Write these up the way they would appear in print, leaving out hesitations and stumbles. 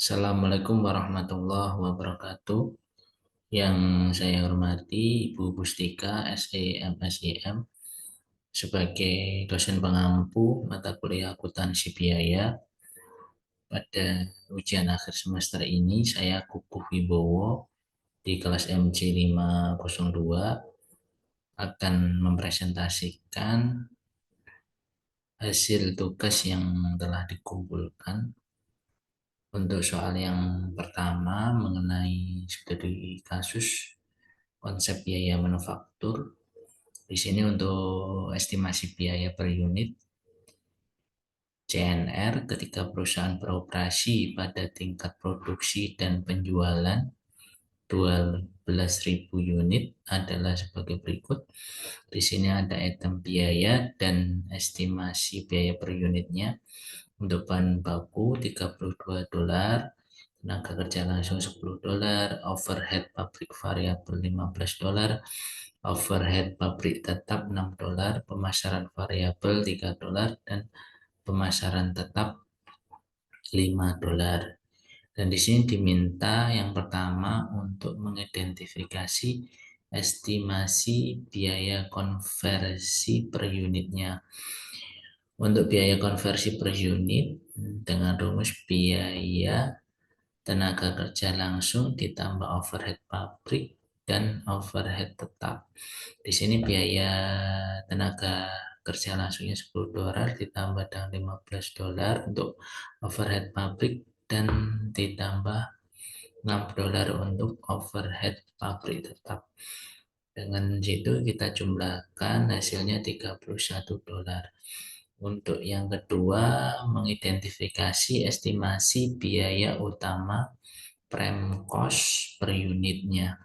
Assalamualaikum warahmatullahi wabarakatuh. Yang saya hormati Ibu Pustika, SEM, SIM, sebagai dosen pengampu mata kuliah akuntansi biaya. Pada ujian akhir semester ini, saya Kukuh Wibowo di kelas MC 502 akan mempresentasikan hasil tugas yang telah dikumpulkan. Untuk soal yang pertama mengenai studi kasus konsep biaya manufaktur. Di sini untuk estimasi biaya per unit CNR ketika perusahaan beroperasi pada tingkat produksi dan penjualan 12.000 unit adalah sebagai berikut. Di sini ada item biaya dan estimasi biaya per unitnya. Untuk bahan baku $32, tenaga kerja langsung $10, overhead pabrik variabel $15, overhead pabrik tetap $6, pemasaran variabel $3, dan pemasaran tetap $5. Dan di sini diminta yang pertama untuk mengidentifikasi estimasi biaya konversi per unitnya. Untuk biaya konversi per unit dengan rumus biaya tenaga kerja langsung ditambah overhead pabrik dan overhead tetap. Di sini biaya tenaga kerja langsungnya $10 ditambah dengan $15 untuk overhead pabrik dan ditambah $6 untuk overhead pabrik tetap. Dengan situ kita jumlahkan hasilnya $31. Untuk yang kedua, mengidentifikasi estimasi biaya utama prem cost per unitnya.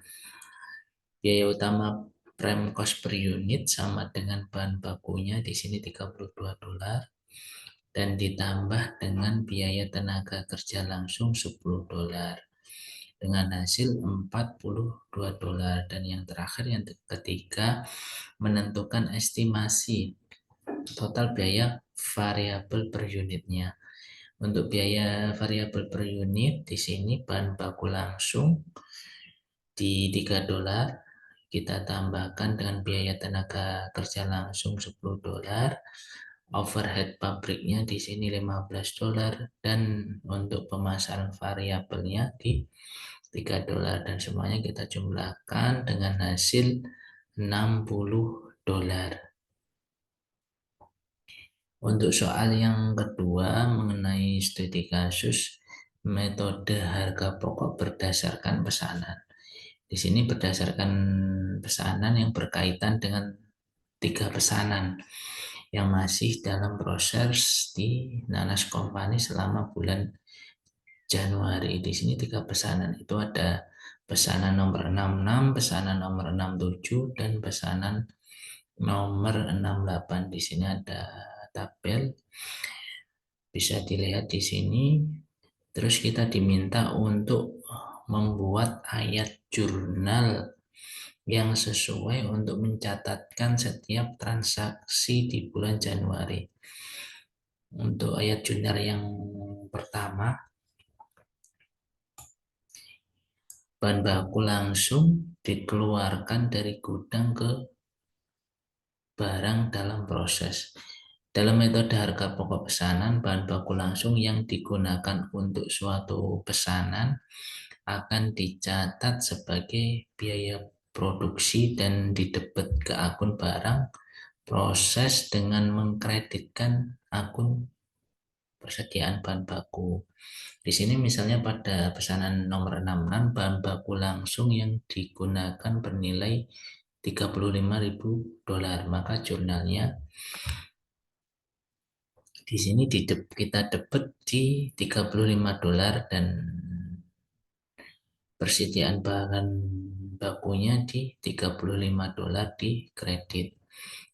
Biaya utama prem cost per unit sama dengan bahan bakunya di sini $32 dan ditambah dengan biaya tenaga kerja langsung $10 dengan hasil $42. Dan yang terakhir, yang ketiga, menentukan estimasi total biaya variabel per unitnya. Untuk biaya variabel per unit di sini bahan baku langsung di $3, kita tambahkan dengan biaya tenaga kerja langsung $10, overhead pabriknya di sini $15, dan untuk pemasaran variabelnya di $3, dan semuanya kita jumlahkan dengan hasil $60. Untuk soal yang kedua mengenai studi kasus metode harga pokok berdasarkan pesanan. Di sini berdasarkan pesanan yang berkaitan dengan 3 pesanan yang masih dalam proses di Nanas Company selama bulan Januari. Di sini 3 pesanan itu ada pesanan nomor 66, pesanan nomor 67, dan pesanan nomor 68. Di sini ada tabel, bisa dilihat di sini. Terus kita diminta untuk membuat ayat jurnal yang sesuai untuk mencatatkan setiap transaksi di bulan Januari. Untuk ayat jurnal yang pertama, bahan baku langsung dikeluarkan dari gudang ke barang dalam proses. Dalam metode harga pokok pesanan, bahan baku langsung yang digunakan untuk suatu pesanan akan dicatat sebagai biaya produksi dan didebet ke akun barang proses dengan mengkreditkan akun persediaan bahan baku. Di sini misalnya pada pesanan nomor 66, bahan baku langsung yang digunakan bernilai $35.000, maka jurnalnya di sini kita debit di $35 dan persediaan bahan bakunya di $35 di kredit.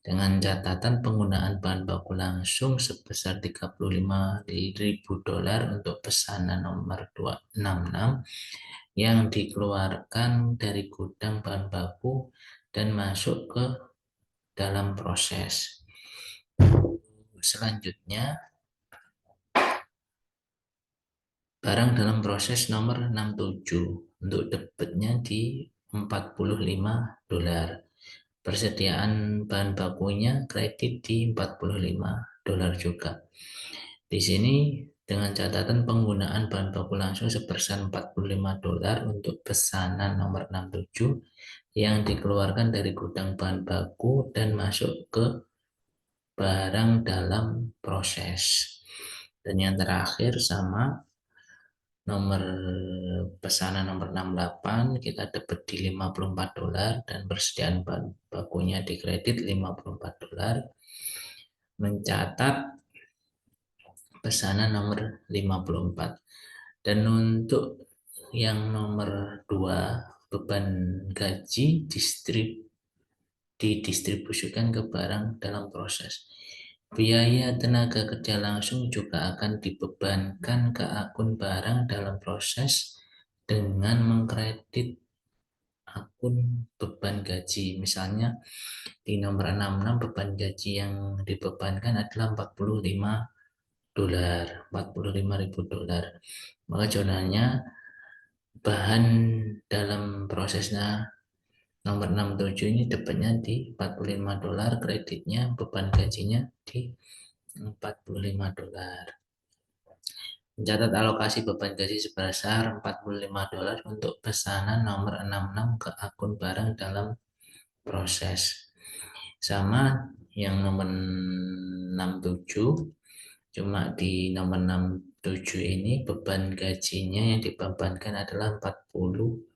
Dengan catatan penggunaan bahan baku langsung sebesar $35.000 untuk pesanan nomor 266 yang dikeluarkan dari gudang bahan baku dan masuk ke dalam proses. Selanjutnya, barang dalam proses nomor 67 untuk debitnya di $45. Persediaan bahan bakunya kredit di $45 juga. Di sini dengan catatan penggunaan bahan baku langsung sebesar $45 untuk pesanan nomor 67 yang dikeluarkan dari gudang bahan baku dan masuk ke barang dalam proses. Dan yang terakhir sama nomor pesanan nomor 68 kita dapat di $54 dan persediaan bahan bakunya di kredit $54, mencatat pesanan nomor 54. Dan untuk yang nomor 2 beban gaji didistribusikan ke barang dalam proses. Biaya tenaga kerja langsung juga akan dibebankan ke akun barang dalam proses dengan mengkredit akun beban gaji. Misalnya di nomor 66 beban gaji yang dibebankan adalah $45, $45.000. Maka jurnalnya bahan dalam prosesnya nomor 67 ini debitnya di $45, kreditnya beban gajinya di $45. Mencatat alokasi beban gaji sebesar $45 untuk pesanan nomor 66 ke akun barang dalam proses. Sama yang nomor 67, cuma di nomor 67 ini beban gajinya yang dibebankan adalah $40,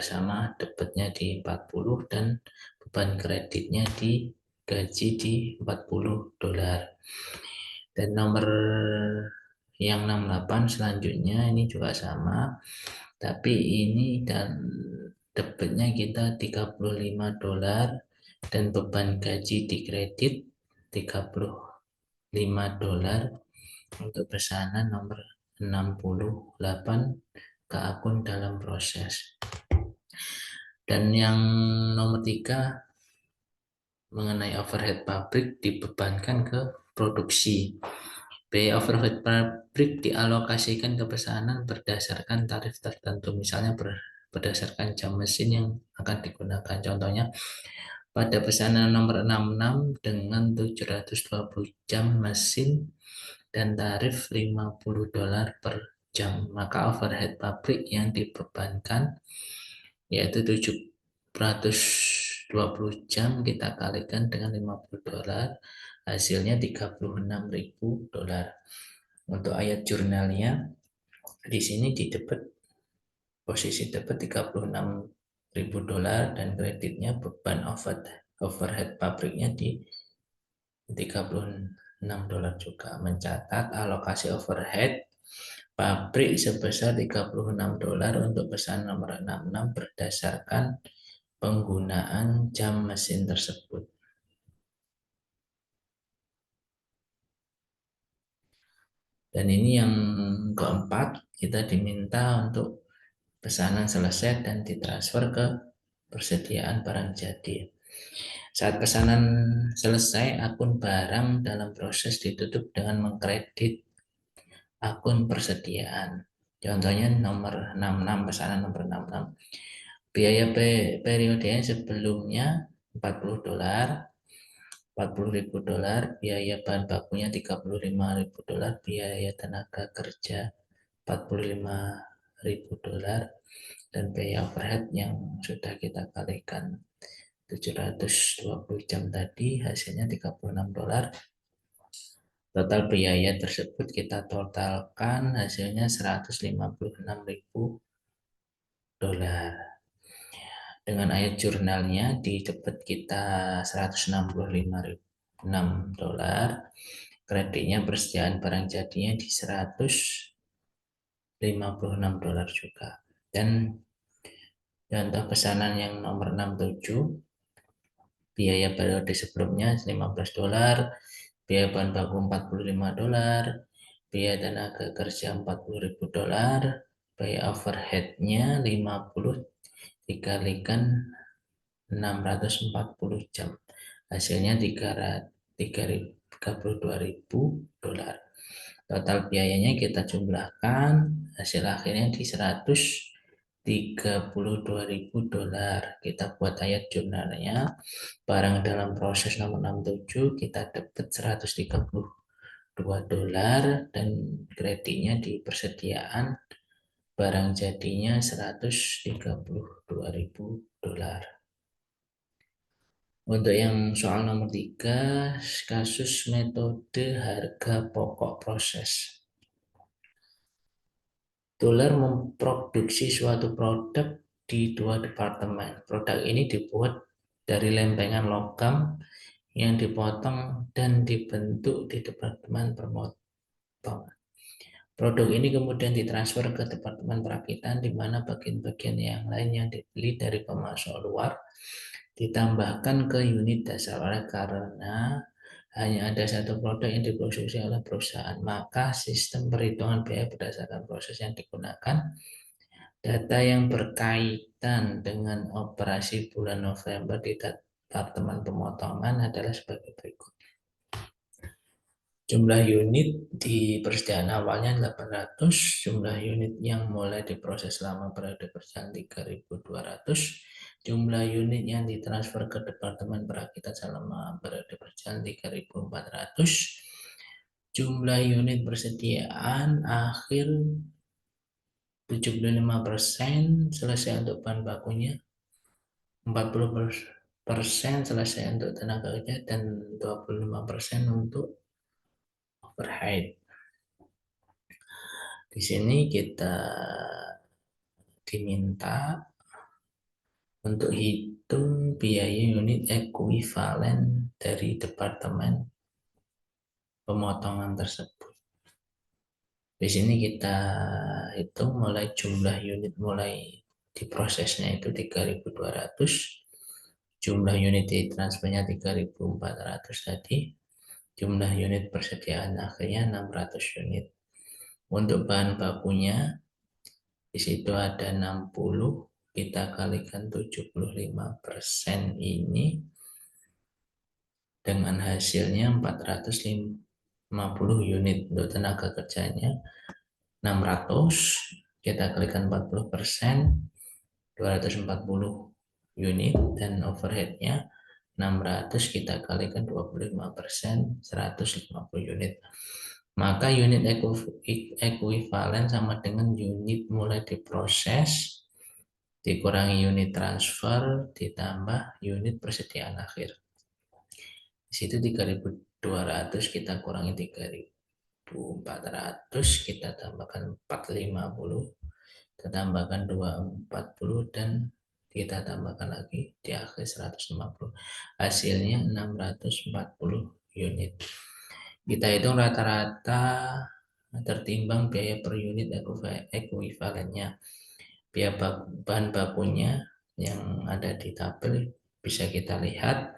sama debitnya di 40 dan beban kreditnya di gaji di $40. Dan nomor yang 68 selanjutnya ini juga sama, tapi ini dan debitnya kita $35 dan beban gaji di kredit $35 untuk pesanan nomor 68 ke akun dalam proses. Dan yang nomor 3 mengenai overhead pabrik dibebankan ke produksi. Biaya overhead pabrik dialokasikan ke pesanan berdasarkan tarif tertentu, misalnya berdasarkan jam mesin yang akan digunakan. Contohnya pada pesanan nomor 66 dengan 720 jam mesin dan tarif $50 per jam, maka overhead pabrik yang dibebankan yaitu 720 jam kita kalikan dengan $50, hasilnya $36.000. Untuk ayat jurnalnya di sini di debit, posisi debit $36.000 dan kreditnya beban overhead pabriknya di $36 juga. Mencatat alokasi overhead pabrik sebesar $36 untuk pesanan nomor 66 berdasarkan penggunaan jam mesin tersebut. Dan ini yang keempat, kita diminta untuk pesanan selesai dan ditransfer ke persediaan barang jadi. Saat pesanan selesai, akun barang dalam proses ditutup dengan mengkredit akun persediaan. Contohnya nomor 66, pesanan nomor 66. Biaya periodenya sebelumnya $40, $40.000, biaya bahan bakunya $35.000, biaya tenaga kerja $45.000, dan biaya overhead yang sudah kita kalikan 720 jam tadi hasilnya $36. Total biaya tersebut kita totalkan hasilnya $156.000. Dengan ayat jurnalnya di debit kita $165.006, kreditnya persediaan barang jadinya di $156 juga. Dan contoh pesanan yang nomor 67, biaya periode sebelumnya $15, biaya bahan baku $45, biaya tenaga kerja $40.000, biaya overheadnya 50 dikalikan 640 jam, hasilnya $32.000. Total biayanya kita jumlahkan, hasil akhirnya di $132.000. Kita buat ayat jurnalnya, barang dalam proses nomor 67 kita dapat $132 dan kreditnya di persediaan barang jadinya $132.000. Untuk yang soal nomor 3, kasus metode harga pokok proses. Tuller memproduksi suatu produk di dua departemen. Produk ini dibuat dari lempengan logam yang dipotong dan dibentuk di departemen pemotongan. Produk ini kemudian ditransfer ke departemen perakitan, di mana bagian-bagian yang lain yang dibeli dari pemasok luar ditambahkan ke unit dasar. Oleh karena hanya ada satu produk yang diproduksi oleh perusahaan, maka sistem perhitungan biaya berdasarkan proses yang digunakan. Data yang berkaitan dengan operasi bulan November di departemen pemotongan adalah sebagai berikut. Jumlah unit di persediaan awalnya 800, jumlah unit yang mulai diproses selama periode perjalanan 3.200, jumlah unit yang ditransfer ke departemen perakitan selama periode perjalanan 3.400, jumlah unit persediaan akhir 75% selesai untuk bahan bakunya, 40% selesai untuk tenaga kerja, dan 25% untuk overhead. Di sini kita diminta untuk hitung biaya unit ekuivalen dari departemen pemotongan tersebut. Di sini kita hitung mulai jumlah unit mulai diprosesnya itu 3.200, jumlah unit di transfernya 3.400 tadi, jumlah unit persediaan akhirnya 600 unit. Untuk bahan bakunya di situ ada 60, kita kalikan 75% ini dengan hasilnya 450 unit. Untuk tenaga kerjanya 600, kita kalikan 40%, 240 unit, dan overheadnya 600, kita kalikan 25%, 150 unit. Maka unit ekuivalen sama dengan unit mulai diproses dikurangi unit transfer ditambah unit persediaan akhir. Di situ 3.200 kita kurangi 3.400, kita tambahkan 450, kita tambahkan 240, dan kita tambahkan lagi di akhir 150. Hasilnya 640 unit. Kita hitung rata-rata tertimbang biaya per unit ekuivalennya. Biaya bahan bakunya yang ada di tabel bisa kita lihat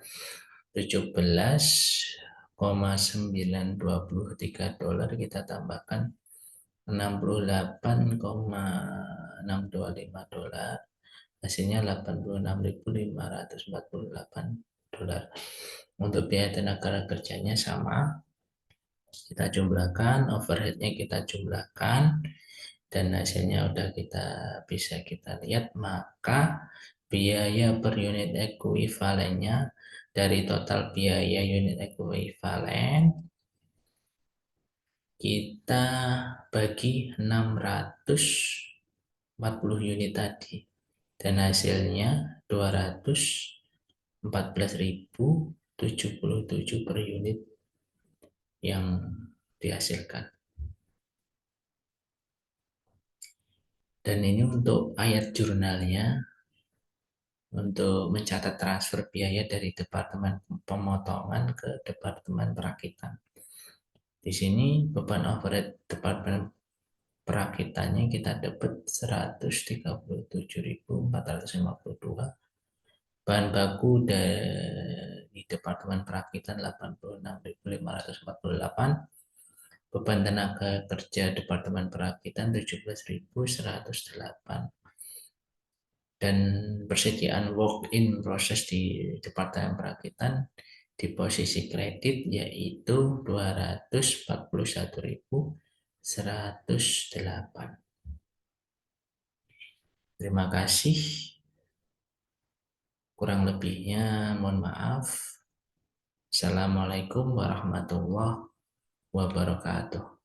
17,923 dolar, kita tambahkan 68,625 dolar, hasilnya 86.548 dolar. Untuk biaya tenaga kerjanya sama, kita jumlahkan, overheadnya kita jumlahkan, dan hasilnya udah bisa kita lihat. Maka biaya per unit ekuivalennya dari total biaya unit ekuivalen kita bagi 640 unit tadi, dan hasilnya 214.077 per unit yang dihasilkan. Dan ini untuk ayat jurnalnya, untuk mencatat transfer biaya dari departemen pemotongan ke departemen perakitan. Di sini beban overhead departemen perakitannya kita dapat 137.452. Bahan baku dari departemen perakitan 86.548. Beban tenaga kerja departemen perakitan 17.108. Dan persediaan walk-in proses di departemen perakitan di posisi kredit yaitu 241.000 108. Terima kasih. Kurang lebihnya mohon maaf. Assalamualaikum warahmatullahi wabarakatuh.